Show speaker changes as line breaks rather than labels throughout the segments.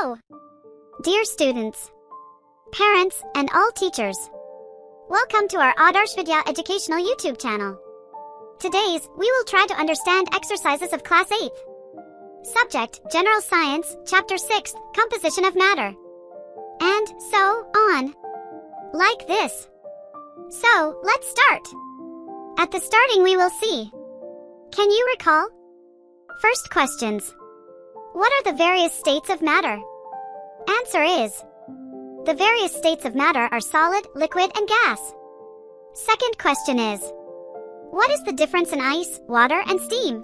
Hello! Dear students, parents, and all teachers. Welcome to our AdarshVidya educational YouTube channel. Today's, we will try to understand exercises of Class 8th. Subject, General Science, Chapter 6, Composition of Matter. And so on. Like this. So, let's start. At the starting we will see. Can you recall? First questions. What are the various states of matter? Answer is. The various states of matter are solid, liquid, and gas. Second question is. What is the difference in ice, water, and steam?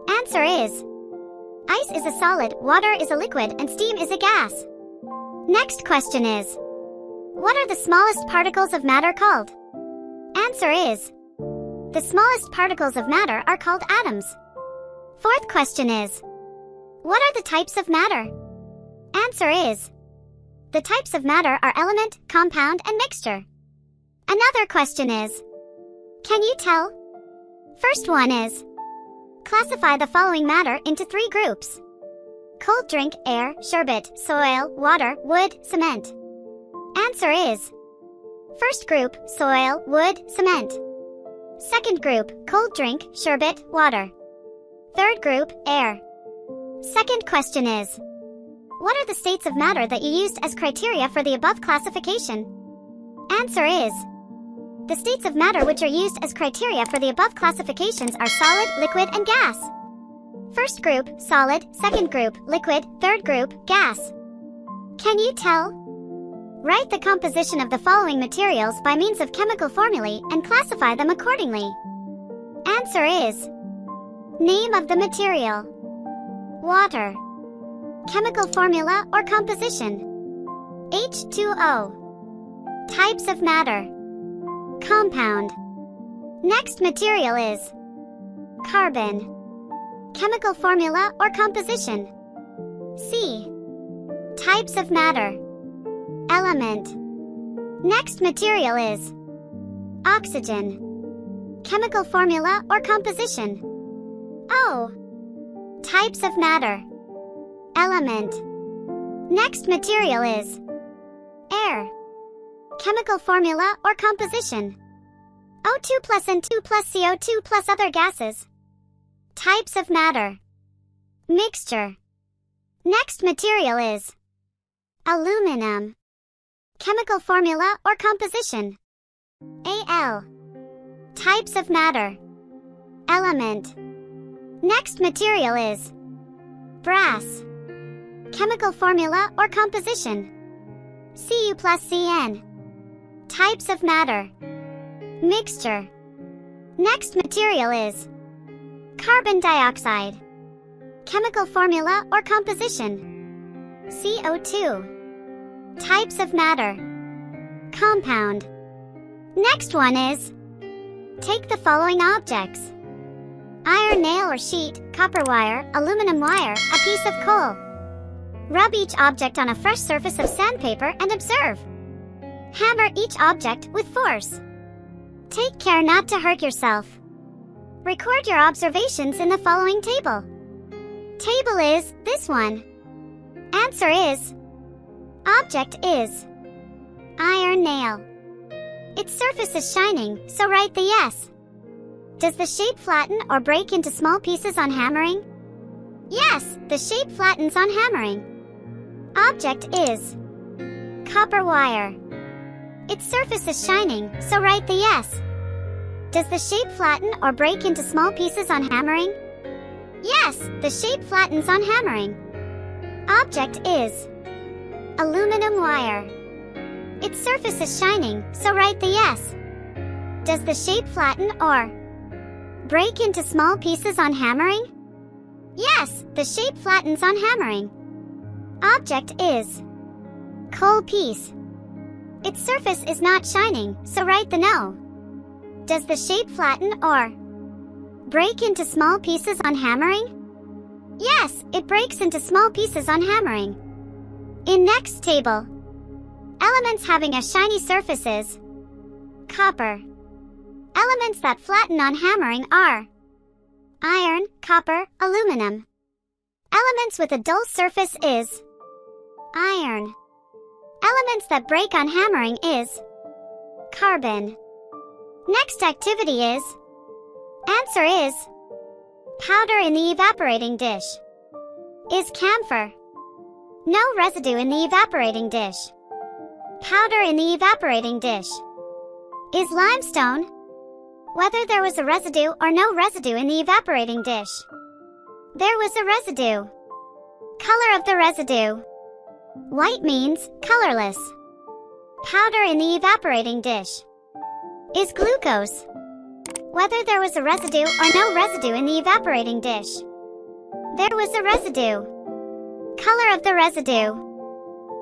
Answer is. Ice is a solid, water is a liquid, and steam is a gas. Next question is. What are the smallest particles of matter called? Answer is. The smallest particles of matter are called atoms. Fourth question is. What are the types of matter? Answer is. The types of matter are element, compound, and mixture. Another question is. Can you tell? First one is. Classify the following matter into 3 groups. Cold drink, air, sherbet, soil, water, wood, cement. Answer is. First group, soil, wood, cement. Second group, cold drink, sherbet, water. Third group, air. Second question is. What are the states of matter that you used as criteria for the above classification? Answer is. The states of matter which are used as criteria for the above classifications are solid, liquid, and gas. First group, solid, second group, liquid, third group, gas. Can you tell? Write the composition of the following materials by means of chemical formulae and classify them accordingly. Answer is. Name of the material. Water. Chemical formula or composition. H2O. Types of matter. Compound. Next material is carbon. Chemical formula or composition. C. Types of matter. Element. Next material is oxygen. Chemical formula or composition. O. Types of matter. Element. Next material is air. Chemical formula or composition. O2 plus N2 plus CO2 plus other gases. Types of matter. Mixture. Next material is aluminum. Chemical formula or composition. Al. Types of matter. Element. Next material is brass. Chemical formula or composition. Cu plus Cn. Types of matter. Mixture. Next material is carbon dioxide. Chemical formula or composition. CO2. Types of matter. Compound. Next one is. Take the following objects. Iron nail or sheet, copper wire, aluminum wire, a piece of coal. Rub each object on a fresh surface of sandpaper and observe. Hammer each object with force. Take care not to hurt yourself. Record your observations in the following table. Table is this one. Answer is. Object is iron nail. Its surface is shining, so write the yes. Does the shape flatten or break into small pieces on hammering? Yes, the shape flattens on hammering. Object is copper wire. Its surface is shining, so write the yes. Does the shape flatten or break into small pieces on hammering? Yes, the shape flattens on hammering. Object is aluminum wire. Its surface is shining, so write the yes. Does the shape flatten or break into small pieces on hammering? Yes, the shape flattens on hammering. Object is coal piece. Its surface is not shining, so write the no. Does the shape flatten or break into small pieces on hammering? Yes, it breaks into small pieces on hammering. In next table, elements having a shiny surface is copper. Elements that flatten on hammering are iron, copper, aluminum. Elements with a dull surface is Iron. Elements that break on hammering is carbon. Next activity is answer is powder in the evaporating dish. Is camphor. No residue in the evaporating dish. Powder in the evaporating dish. Is limestone. Whether there was a residue or no residue in the evaporating dish. There was a residue. Color of the residue. White means colorless. Powder in the evaporating dish. Is glucose. Whether there was a residue or no residue in the evaporating dish. There was a residue. Color of the residue.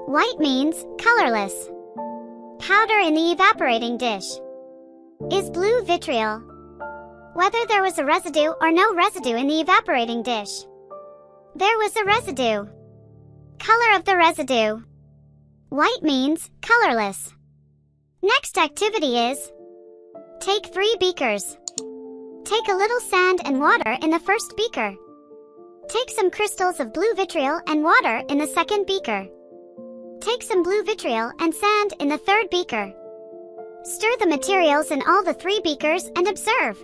White means colorless. Powder in the evaporating dish. Is blue vitriol. Whether there was a residue or no residue in the evaporating dish. There was a residue. Color of the residue. White means colorless. Next activity is take 3 beakers. Take a little sand and water in the first beaker. Take some crystals of blue vitriol and water in the second beaker. Take some blue vitriol and sand in the third beaker. Stir the materials in all the 3 beakers and observe.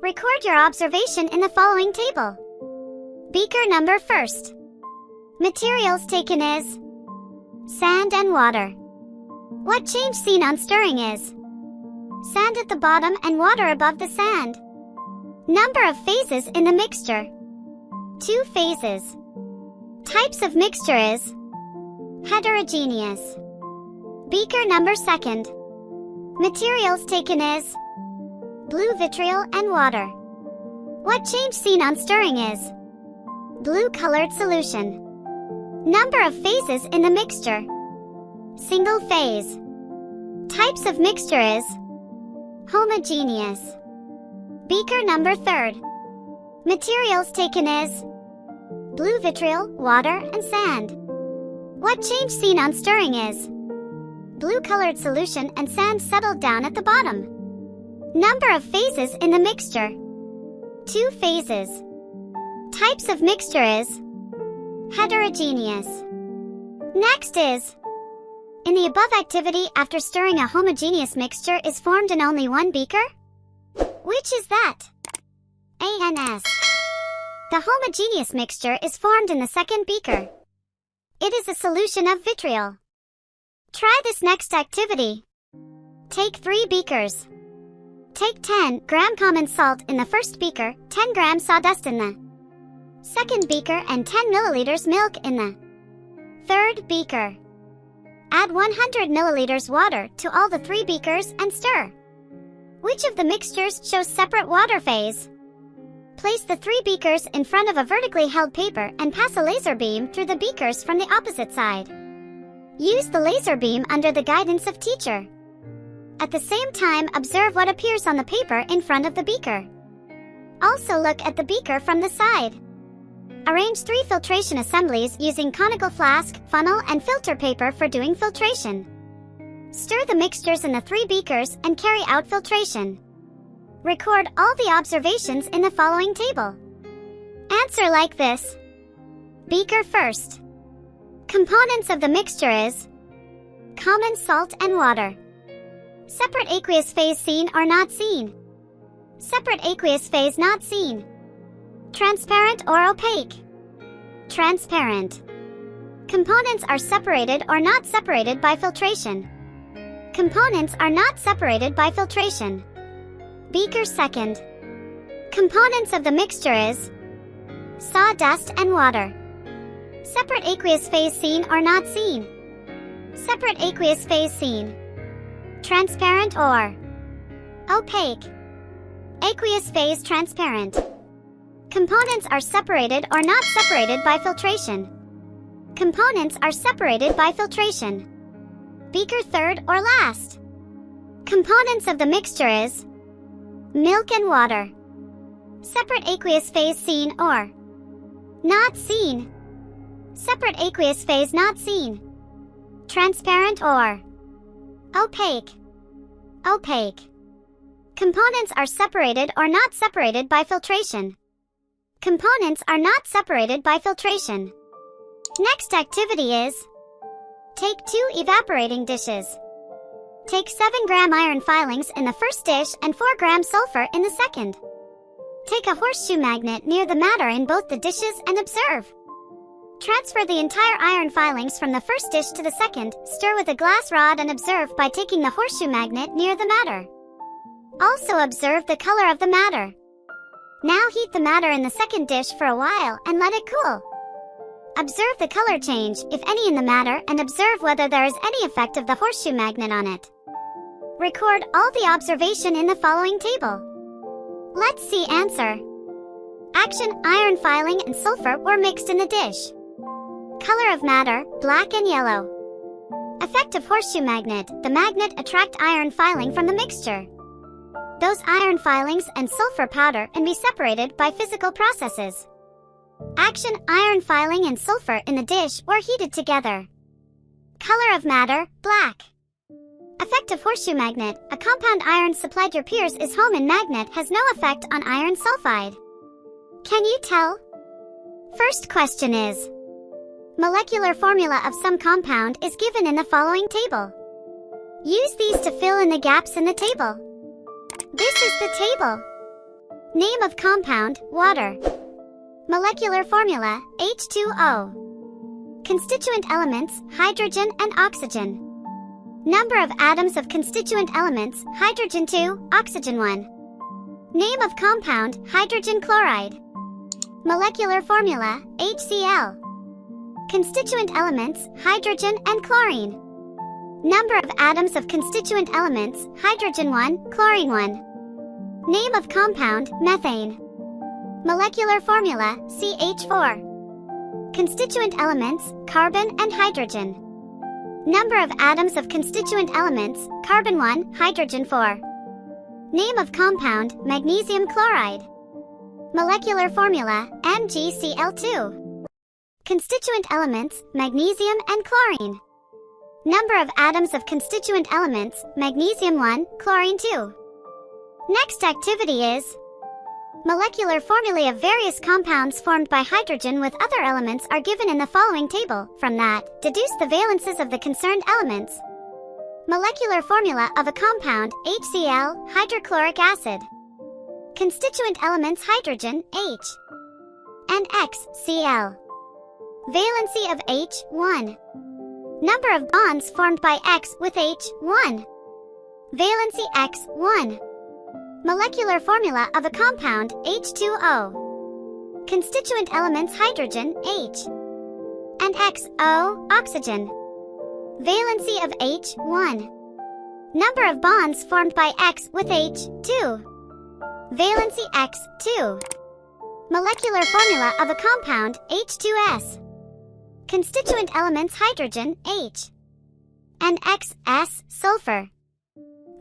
Record your observation in the following table. Beaker number first. Materials taken is sand and water. What change seen on stirring is sand at the bottom and water above the sand. Number of phases in the mixture. 2 phases. Types of mixture is heterogeneous. Beaker number second. Materials taken is blue vitriol and water. What change seen on stirring is blue colored solution. Number of phases in the mixture. Single phase. Types of mixture is homogeneous. Beaker number third. Materials taken is blue vitriol, water, and sand. What change seen on stirring is blue colored solution and sand settled down at the bottom. Number of phases in the mixture. 2 phases. Types of mixture is heterogeneous. Next is in the above activity, after stirring, a homogeneous mixture is formed in only 1 beaker. Which is that? ANS. The homogeneous mixture is formed in the second beaker. It is a solution of vitriol. Try this next activity. Take 3 beakers. Take 10 gram common salt in the first beaker, 10 gram sawdust in the second beaker, and 10 milliliters milk in the third beaker. Add 100 milliliters water to all the 3 beakers and stir. Which of the mixtures shows separate water phase? Place the 3 beakers in front of a vertically held paper and pass a laser beam through the beakers from the opposite side. Use the laser beam under the guidance of teacher. At the same time, observe what appears on the paper in front of the beaker. Also look at the beaker from the side. Arrange 3 filtration assemblies using conical flask, funnel, and filter paper for doing filtration. Stir the mixtures in the 3 beakers and carry out filtration. Record all the observations in the following table. Answer like this. Beaker first. Components of the mixture is common salt and water. Separate aqueous phase seen or not seen. Separate aqueous phase not seen. Transparent or opaque. Transparent. Components are separated or not separated by filtration. Components are not separated by filtration. Beaker second. Components of the mixture is sawdust and water. Separate aqueous phase seen or not seen. Separate aqueous phase seen. Transparent or opaque. Aqueous phase transparent. Components are separated or not separated by filtration. Components are separated by filtration. Beaker third or last. Components of the mixture is milk and water. Separate aqueous phase seen or not seen. Separate aqueous phase not seen. Transparent or opaque. Opaque. Components are separated or not separated by filtration. Components are not separated by filtration. Next activity is take 2 evaporating dishes. Take 7-gram iron filings in the first dish and 4-gram sulfur in the second. Take a horseshoe magnet near the matter in both the dishes and observe. Transfer the entire iron filings from the first dish to the second, stir with a glass rod and observe by taking the horseshoe magnet near the matter. Also observe the color of the matter. Now heat the matter in the second dish for a while and let it cool. Observe the color change, if any, in the matter and observe whether there is any effect of the horseshoe magnet on it. Record all the observation in the following table. Let's see answer. Action: iron filing and sulfur were mixed in the dish. Color of matter, black and yellow. Effect of horseshoe magnet: the magnet attract iron filing from the mixture. Those iron filings and sulfur powder can be separated by physical processes. Action: iron filing and sulfur in the dish were heated together. Color of matter, black. Effect of horseshoe magnet: a compound iron supplied your peers is home in magnet has no effect on iron sulfide. Can you tell? First question is: molecular formula of some compound is given in the following table. Use these to fill in the gaps in the table. This is the table. Name of compound, water. Molecular formula, H2O. Constituent elements, hydrogen and oxygen. Number of atoms of constituent elements, hydrogen 2, oxygen 1. Name of compound, hydrogen chloride. Molecular formula, HCl. Constituent elements, hydrogen and chlorine. Number of atoms of constituent elements, hydrogen 1, chlorine 1. Name of compound, methane. Molecular formula, CH4. Constituent elements, carbon and hydrogen. Number of atoms of constituent elements, carbon 1, hydrogen 4. Name of compound, magnesium chloride. Molecular formula, MgCl2. Constituent elements, magnesium and chlorine. Number of atoms of constituent elements, magnesium 1, chlorine 2. Next activity is molecular formulae of various compounds formed by hydrogen with other elements are given in the following table. From that, deduce the valences of the concerned elements. Molecular formula of a compound, HCl, hydrochloric acid. Constituent elements hydrogen, H. And X, Cl. Valency of H, 1. Number of bonds formed by X with H, 1. Valency X, 1. Molecular formula of a compound, H2O. Constituent elements hydrogen, H. And X, O, oxygen. Valency of H, 1. Number of bonds formed by X with H, 2. Valency X, 2. Molecular formula of a compound, H2S. Constituent elements hydrogen, H. And X, S, sulfur.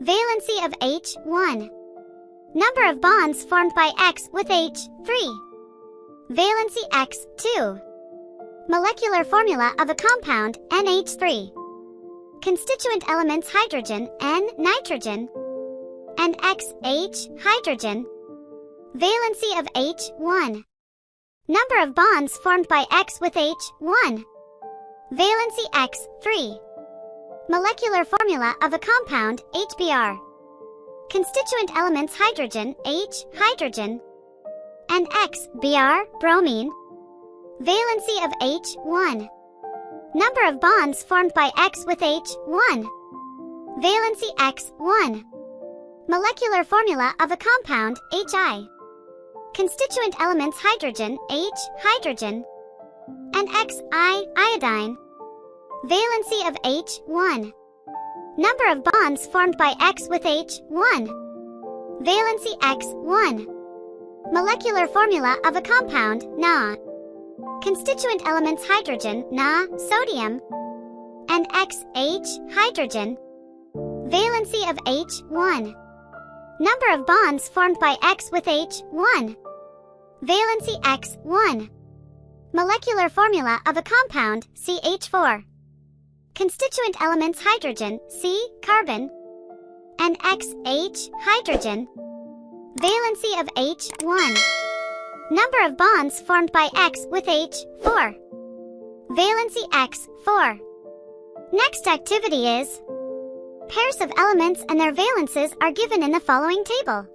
Valency of H, 1. Number of bonds formed by X with H, 3. Valency X, 2. Molecular formula of a compound, NH3. Constituent elements hydrogen, N, nitrogen. And X, H, hydrogen. Valency of H, 1. Number of bonds formed by X with H, 1. Valency X, 3. Molecular formula of a compound, HBr. Constituent elements hydrogen, H, hydrogen. And X, Br, bromine. Valency of H, 1. Number of bonds formed by X with H, 1. Valency X, 1. Molecular formula of a compound, HI. Constituent elements hydrogen, H, hydrogen. And X, I, iodine. Valency of H, 1. Number of bonds formed by X with H, 1. Valency X, 1. Molecular formula of a compound, Na. Constituent elements hydrogen, Na, sodium. And X, H, hydrogen. Valency of H, 1. Number of bonds formed by X with H, 1. Valency X, 1. Molecular formula of a compound, CH4. Constituent elements hydrogen, C, carbon. And X, H, hydrogen. Valency of H, 1. Number of bonds formed by X with H, 4. Valency X, 4. Next activity is pairs of elements and their valences are given in the following table.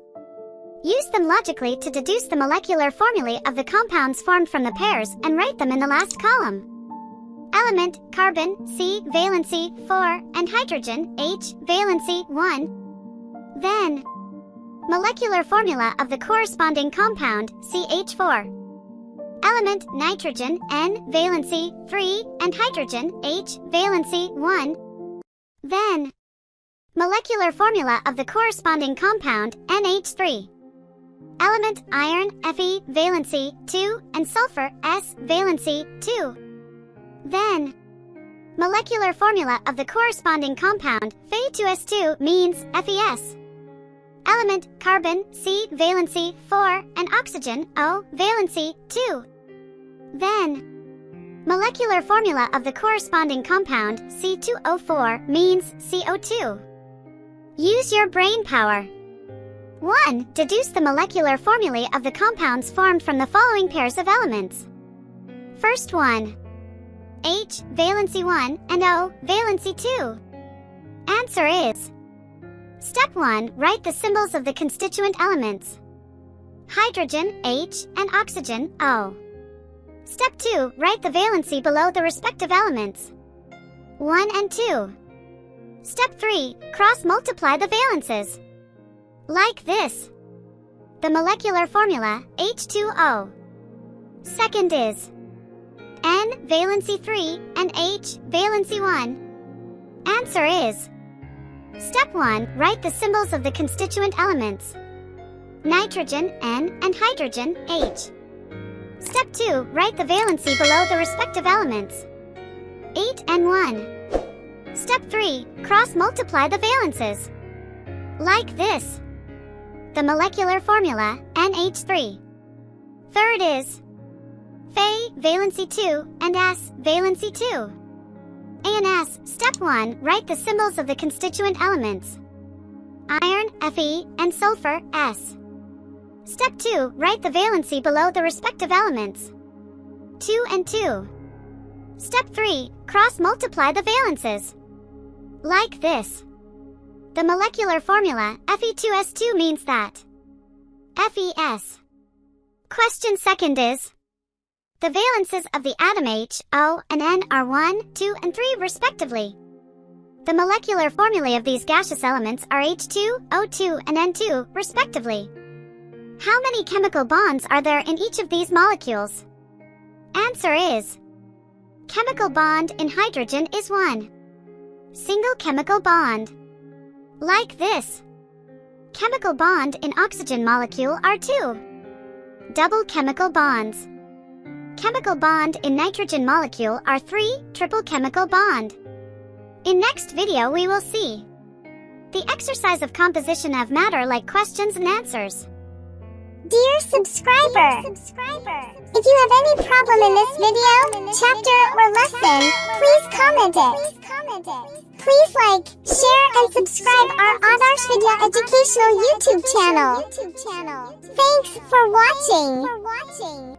Use them logically to deduce the molecular formulae of the compounds formed from the pairs and write them in the last column. Element, carbon, C, valency, 4, and hydrogen, H, valency, 1. Then, molecular formula of the corresponding compound, CH4. Element, nitrogen, N, valency, 3, and hydrogen, H, valency, 1. Then, molecular formula of the corresponding compound, NH3. Element, iron, Fe, valency, 2, and sulfur, S, valency, 2. Then, molecular formula of the corresponding compound, Fe2S2, means FeS. Element, carbon, C, valency, 4, and oxygen, O, valency, 2. Then, molecular formula of the corresponding compound, C2O4, means CO2. Use your brain power. 1. Deduce the molecular formulae of the compounds formed from the following pairs of elements. First one. H, valency 1, and O, valency 2. Answer is: Step 1. Write the symbols of the constituent elements. Hydrogen, H, and oxygen, O. Step 2. Write the valency below the respective elements. 1 and 2. Step 3. Cross-multiply the valences. Like this. The molecular formula, H2O. Second is N, valency 3, and H, valency 1. Answer is: Step 1. Write the symbols of the constituent elements. Nitrogen, N, and hydrogen, H. Step 2. Write the valency below the respective elements. 8 and 1. Step 3. Cross-multiply the valences. Like this. The molecular formula, NH3. Third is Fe, valency 2, and S, valency 2. A and S. Step 1. Write the symbols of the constituent elements. Iron, Fe, and sulfur, S. Step 2. Write the valency below the respective elements. 2 and 2. Step 3. Cross-multiply the valences. Like this. The molecular formula, Fe2S2, means that FeS. Question second is the valences of the atom H, O, and N are 1, 2, and 3 respectively. The molecular formulae of these gaseous elements are H2, O2, and N2 respectively. How many chemical bonds are there in each of these molecules? Answer is: chemical bond in hydrogen is 1. Single chemical bond. Like this. Chemical bond in oxygen molecule are 2. Double chemical bonds. Chemical bond in nitrogen molecule are 3, triple chemical bond. In next video we will see the exercise of composition of matter like questions and answers.
Dear subscriber, if you have any problem in this video, chapter, or lesson, please comment it. Please like, share, and subscribe our AdarshVidya educational YouTube channel. Thanks for watching.